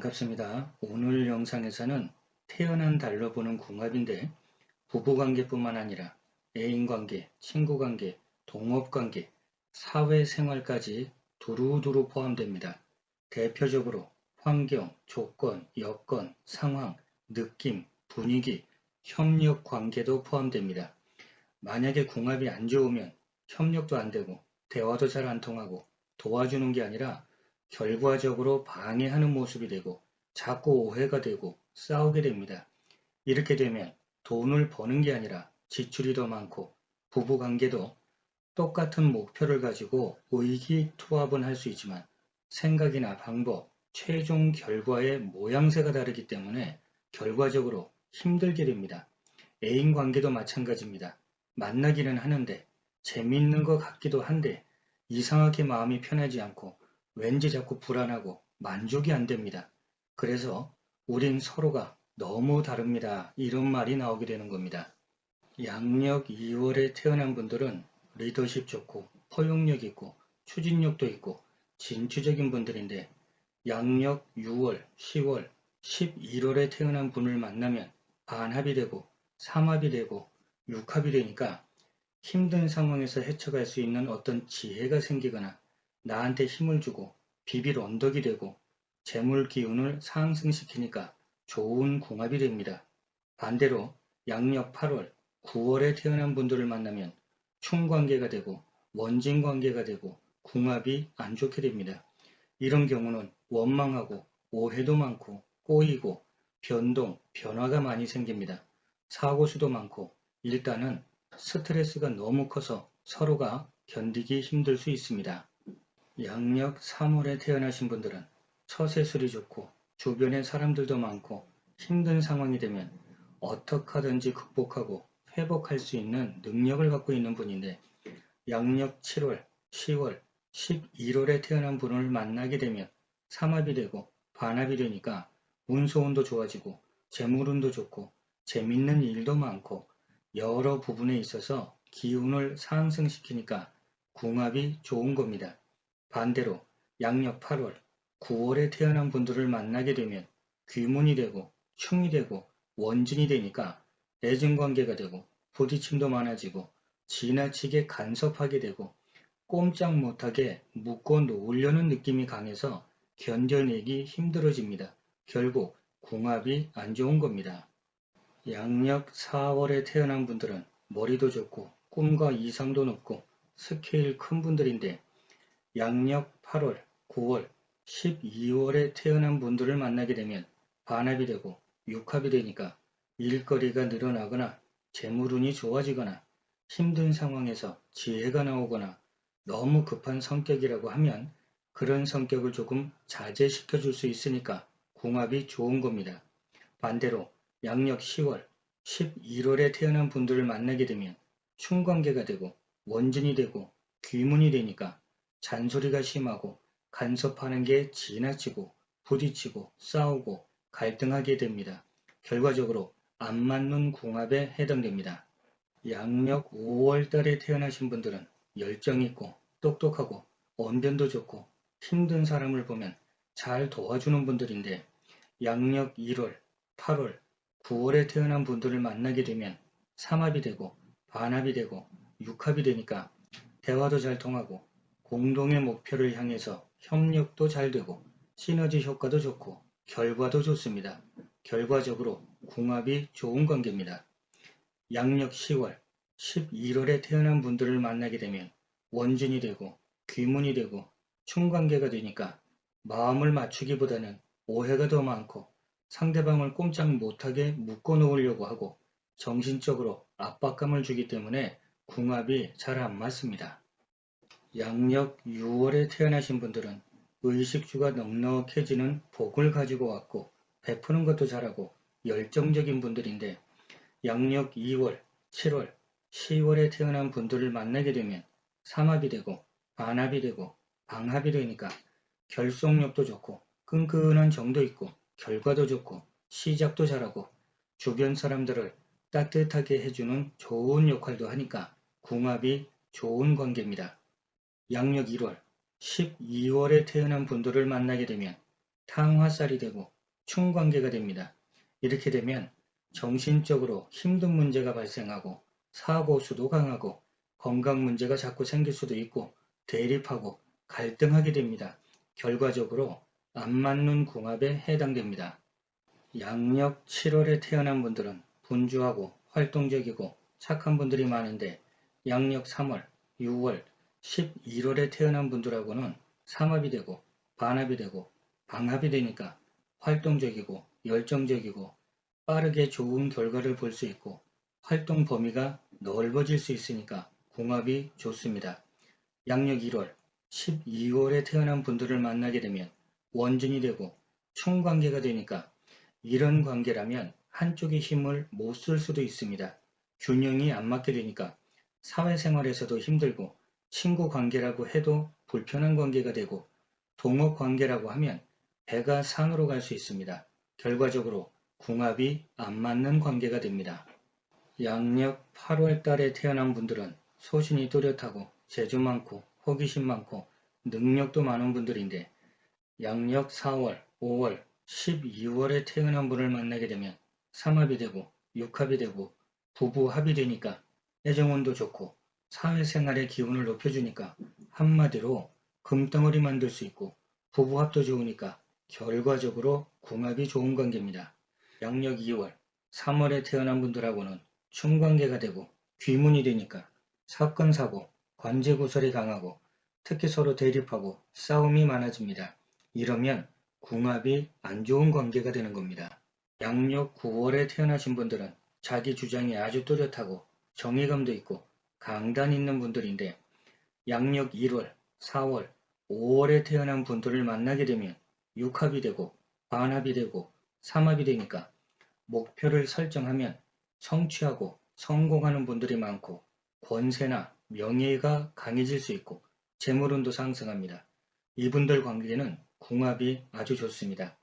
반갑습니다. 오늘 영상에서는 태어난 달로 보는 궁합인데 부부관계뿐만 아니라 애인관계, 친구관계, 동업관계, 사회생활까지 두루두루 포함됩니다. 대표적으로 환경, 조건, 여건, 상황, 느낌, 분위기, 협력 관계도 포함됩니다. 만약에 궁합이 안 좋으면 협력도 안 되고 대화도 잘 안 통하고 도와주는 게 아니라 결과적으로 방해하는 모습이 되고 자꾸 오해가 되고 싸우게 됩니다. 이렇게 되면 돈을 버는 게 아니라 지출이 더 많고 부부관계도 똑같은 목표를 가지고 의기투합은 할 수 있지만 생각이나 방법, 최종 결과의 모양새가 다르기 때문에 결과적으로 힘들게 됩니다. 애인 관계도 마찬가지입니다. 만나기는 하는데 재미있는 것 같기도 한데 이상하게 마음이 편하지 않고 왠지 자꾸 불안하고 만족이 안 됩니다. 그래서 우린 서로가 너무 다릅니다. 이런 말이 나오게 되는 겁니다. 양력 2월에 태어난 분들은 리더십 좋고 포용력 있고 추진력도 있고 진취적인 분들인데 양력 6월, 10월, 11월에 태어난 분을 만나면 반합이 되고 삼합이 되고 육합이 되니까 힘든 상황에서 헤쳐갈 수 있는 어떤 지혜가 생기거나 나한테 힘을 주고 비빌 언덕이 되고 재물 기운을 상승시키니까 좋은 궁합이 됩니다. 반대로 양력 8월, 9월에 태어난 분들을 만나면 충관계가 되고 원진관계가 되고 궁합이 안 좋게 됩니다. 이런 경우는 원망하고 오해도 많고 꼬이고 변동, 변화가 많이 생깁니다. 사고수도 많고 일단은 스트레스가 너무 커서 서로가 견디기 힘들 수 있습니다. 양력 3월에 태어나신 분들은 처세술이 좋고 주변에 사람들도 많고 힘든 상황이 되면 어떻게 하든지 극복하고 회복할 수 있는 능력을 갖고 있는 분인데 양력 7월, 10월, 11월에 태어난 분을 만나게 되면 삼합이 되고 반합이 되니까 운소운도 좋아지고 재물운도 좋고 재밌는 일도 많고 여러 부분에 있어서 기운을 상승시키니까 궁합이 좋은 겁니다. 반대로 양력 8월, 9월에 태어난 분들을 만나게 되면 귀문이 되고 충이 되고 원진이 되니까 애증관계가 되고 부딪힘도 많아지고 지나치게 간섭하게 되고 꼼짝 못하게 묶어 놓으려는 느낌이 강해서 견뎌내기 힘들어집니다. 결국 궁합이 안 좋은 겁니다. 양력 4월에 태어난 분들은 머리도 좋고 꿈과 이상도 높고 스케일 큰 분들인데 양력 8월, 9월, 12월에 태어난 분들을 만나게 되면 반합이 되고 육합이 되니까 일거리가 늘어나거나 재물운이 좋아지거나 힘든 상황에서 지혜가 나오거나 너무 급한 성격이라고 하면 그런 성격을 조금 자제시켜 줄 수 있으니까 궁합이 좋은 겁니다. 반대로 양력 10월, 11월에 태어난 분들을 만나게 되면 충관계가 되고 원진이 되고 귀문이 되니까 잔소리가 심하고 간섭하는 게 지나치고 부딪히고 싸우고 갈등하게 됩니다. 결과적으로 안 맞는 궁합에 해당됩니다. 양력 5월 달에 태어나신 분들은 열정 있고 똑똑하고 언변도 좋고 힘든 사람을 보면 잘 도와주는 분들인데 양력 1월, 8월, 9월에 태어난 분들을 만나게 되면 삼합이 되고 반합이 되고 육합이 되니까 대화도 잘 통하고 공동의 목표를 향해서 협력도 잘 되고 시너지 효과도 좋고 결과도 좋습니다. 결과적으로 궁합이 좋은 관계입니다. 양력 10월, 11월에 태어난 분들을 만나게 되면 원진이 되고 귀문이 되고 충관계가 되니까 마음을 맞추기보다는 오해가 더 많고 상대방을 꼼짝 못하게 묶어 놓으려고 하고 정신적으로 압박감을 주기 때문에 궁합이 잘 안 맞습니다. 양력 6월에 태어나신 분들은 의식주가 넉넉해지는 복을 가지고 왔고 베푸는 것도 잘하고 열정적인 분들인데 양력 2월, 7월, 10월에 태어난 분들을 만나게 되면 삼합이 되고 반합이 되고 방합이 되니까 결속력도 좋고 끈끈한 정도 있고 결과도 좋고 시작도 잘하고 주변 사람들을 따뜻하게 해주는 좋은 역할도 하니까 궁합이 좋은 관계입니다. 양력 1월, 12월에 태어난 분들을 만나게 되면 탕화살이 되고 충관계가 됩니다. 이렇게 되면 정신적으로 힘든 문제가 발생하고 사고수도 강하고 건강 문제가 자꾸 생길 수도 있고 대립하고 갈등하게 됩니다. 결과적으로 안 맞는 궁합에 해당됩니다. 양력 7월에 태어난 분들은 분주하고 활동적이고 착한 분들이 많은데 양력 3월, 6월, 11월에 태어난 분들하고는 삼합이 되고 반합이 되고 방합이 되니까 활동적이고 열정적이고 빠르게 좋은 결과를 볼 수 있고 활동 범위가 넓어질 수 있으니까 궁합이 좋습니다. 양력 1월, 12월에 태어난 분들을 만나게 되면 원진이 되고 충관계가 되니까 이런 관계라면 한쪽의 힘을 못 쓸 수도 있습니다. 균형이 안 맞게 되니까 사회생활에서도 힘들고 친구 관계라고 해도 불편한 관계가 되고 동업 관계라고 하면 배가 산으로 갈 수 있습니다. 결과적으로 궁합이 안 맞는 관계가 됩니다. 양력 8월 달에 태어난 분들은 소신이 뚜렷하고 재주 많고 호기심 많고 능력도 많은 분들인데 양력 4월, 5월, 12월에 태어난 분을 만나게 되면 삼합이 되고 육합이 되고 부부합이 되니까 애정운도 좋고 사회생활의 기운을 높여주니까 한마디로 금덩어리 만들 수 있고 부부합도 좋으니까 결과적으로 궁합이 좋은 관계입니다. 양력 2월, 3월에 태어난 분들하고는 충관계가 되고 귀문이 되니까 사건, 사고, 관제구설이 강하고 특히 서로 대립하고 싸움이 많아집니다. 이러면 궁합이 안 좋은 관계가 되는 겁니다. 양력 9월에 태어나신 분들은 자기 주장이 아주 뚜렷하고 정의감도 있고 강단 있는 분들인데 양력 1월, 4월, 5월에 태어난 분들을 만나게 되면 육합이 되고 반합이 되고 삼합이 되니까 목표를 설정하면 성취하고 성공하는 분들이 많고 권세나 명예가 강해질 수 있고 재물운도 상승합니다. 이분들 관계는 궁합이 아주 좋습니다.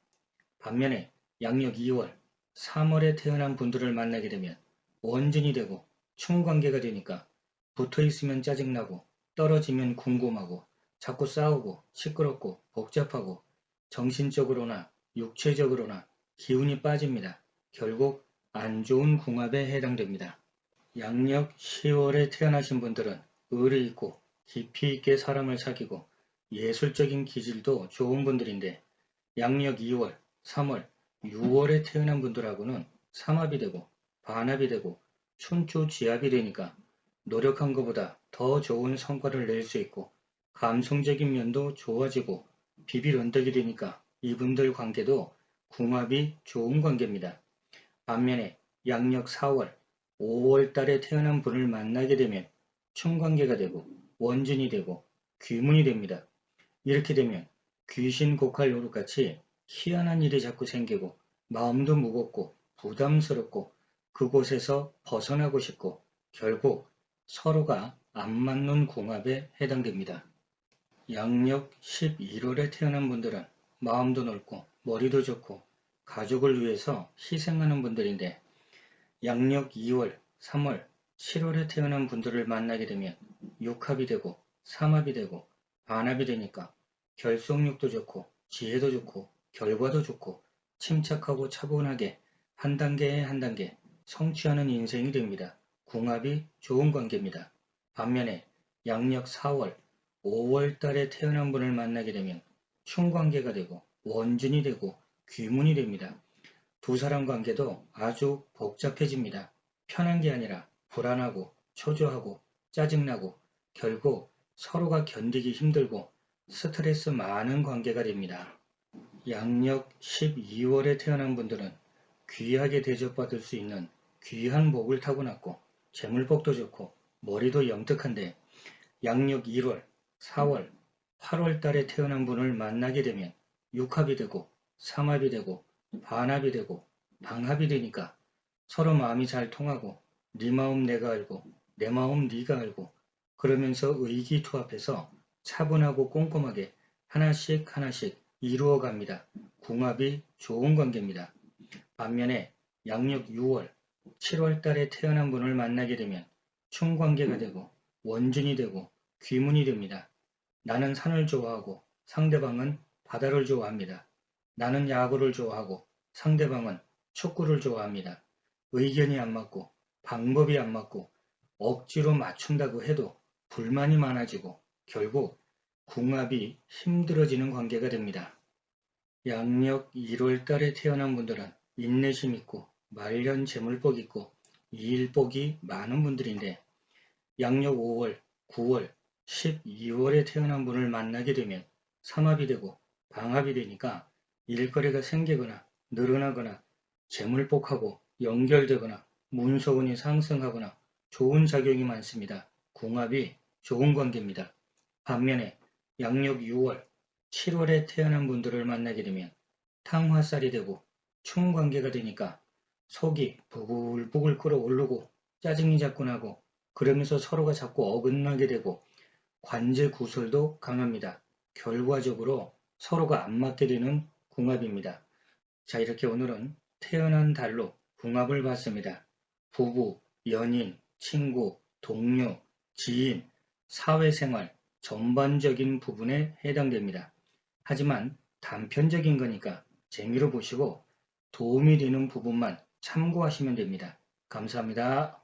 반면에 양력 2월, 3월에 태어난 분들을 만나게 되면 원진이 되고 충관계가 되니까 붙어있으면 짜증나고 떨어지면 궁금하고 자꾸 싸우고 시끄럽고 복잡하고 정신적으로나 육체적으로나 기운이 빠집니다. 결국 안 좋은 궁합에 해당됩니다. 양력 10월에 태어나신 분들은 의리 있고 깊이 있게 사람을 사귀고 예술적인 기질도 좋은 분들인데 양력 2월, 3월, 6월에 태어난 분들하고는 삼합이 되고 반합이 되고 춘추지합이 되니까 노력한 것보다 더 좋은 성과를 낼 수 있고 감성적인 면도 좋아지고 비빌 언덕이 되니까 이분들 관계도 궁합이 좋은 관계입니다. 반면에 양력 4월, 5월 달에 태어난 분을 만나게 되면 충관계가 되고 원진이 되고 귀문이 됩니다. 이렇게 되면 귀신 고칼 노릇같이 희한한 일이 자꾸 생기고 마음도 무겁고 부담스럽고 그곳에서 벗어나고 싶고 결국 서로가 안 맞는 궁합에 해당됩니다. 양력 11월에 태어난 분들은 마음도 넓고 머리도 좋고 가족을 위해서 희생하는 분들인데 양력 2월, 3월, 7월에 태어난 분들을 만나게 되면 육합이 되고 삼합이 되고 반합이 되니까 결속력도 좋고 지혜도 좋고 결과도 좋고 침착하고 차분하게 한 단계에 한 단계 성취하는 인생이 됩니다. 궁합이 좋은 관계입니다. 반면에 양력 4월, 5월 달에 태어난 분을 만나게 되면 충관계가 되고 원진이 되고 귀문이 됩니다. 두 사람 관계도 아주 복잡해집니다. 편한 게 아니라 불안하고 초조하고 짜증나고 결국 서로가 견디기 힘들고 스트레스 많은 관계가 됩니다. 양력 12월에 태어난 분들은 귀하게 대접받을 수 있는 귀한 복을 타고났고 재물복도 좋고 머리도 영특한데 양력 1월, 4월, 8월 달에 태어난 분을 만나게 되면 육합이 되고 삼합이 되고 반합이 되고 방합이 되니까 서로 마음이 잘 통하고 네 마음 내가 알고 내 마음 네가 알고 그러면서 의기투합해서 차분하고 꼼꼼하게 하나씩 하나씩 이루어 갑니다. 궁합이 좋은 관계입니다. 반면에 양력 6월, 7월 달에 태어난 분을 만나게 되면 충관계가 되고 원진이 되고 귀문이 됩니다. 나는 산을 좋아하고 상대방은 바다를 좋아합니다. 나는 야구를 좋아하고 상대방은 축구를 좋아합니다. 의견이 안 맞고 방법이 안 맞고 억지로 맞춘다고 해도 불만이 많아지고 결국 궁합이 힘들어지는 관계가 됩니다. 양력 1월 달에 태어난 분들은 인내심 있고 말년 재물복 있고 이일복이 많은 분들인데 양력 5월, 9월, 12월에 태어난 분을 만나게 되면 삼합이 되고 방합이 되니까 일거리가 생기거나 늘어나거나 재물복하고 연결되거나 문서운이 상승하거나 좋은 작용이 많습니다. 궁합이 좋은 관계입니다. 반면에 양력 6월, 7월에 태어난 분들을 만나게 되면 탕화살이 되고 충관계가 되니까 속이 부글부글 끓어오르고 짜증이 자꾸 나고 그러면서 서로가 자꾸 어긋나게 되고 관제 구설도 강합니다. 결과적으로 서로가 안 맞게 되는 궁합입니다. 자, 이렇게 오늘은 태어난 달로 궁합을 봤습니다. 부부, 연인, 친구, 동료, 지인, 사회생활 전반적인 부분에 해당됩니다. 하지만 단편적인 거니까 재미로 보시고 도움이 되는 부분만 참고하시면 됩니다. 감사합니다.